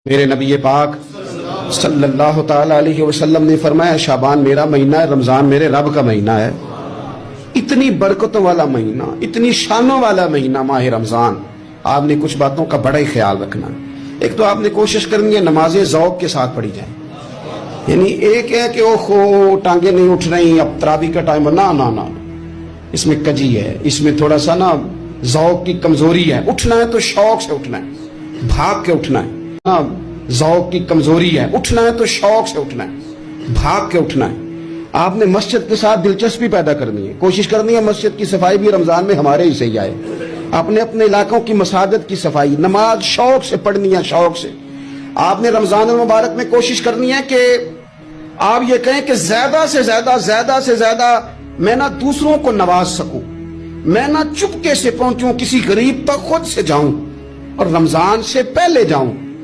میرے نبی پاک صلی اللہ تعالی علیہ وسلم نے فرمایا شعبان میرا مہینہ ہے، رمضان میرے رب کا مہینہ ہے۔ اتنی برکتوں والا مہینہ، اتنی شانوں والا مہینہ ماہ رمضان، آپ نے کچھ باتوں کا بڑا ہی خیال رکھنا۔ ایک تو آپ نے کوشش کرنی ہے نمازیں ذوق کے ساتھ پڑھی جائیں، یعنی ایک ہے کہ اوہ ٹانگیں نہیں اٹھ رہی اب تراویح کا ٹائم، نہ اس میں کجی ہے، اس میں تھوڑا سا نا ذوق کی کمزوری ہے۔ اٹھنا ہے تو شوق سے اٹھنا ہے، بھاگ کے اٹھنا ہے۔ ذوق کی کمزوری ہے، اٹھنا ہے تو شوق سے اٹھنا ہے، بھاگ کے اٹھنا ہے۔ آپ نے مسجد کے ساتھ دلچسپی پیدا کرنی ہے، کوشش کرنی ہے مسجد کی صفائی بھی رمضان میں ہمارے ہی سے ہی آئے۔ اپنے علاقوں کی مساجد کی صفائی، نماز شوق سے پڑھنی ہے، شوق سے۔ آپ نے رمضان المبارک میں کوشش کرنی ہے کہ آپ یہ کہیں کہ زیادہ سے زیادہ میں نہ دوسروں کو نواز سکوں، میں نہ چپکے سے پہنچوں کسی غریب تک، خود سے جاؤں اور رمضان سے پہلے جاؤں۔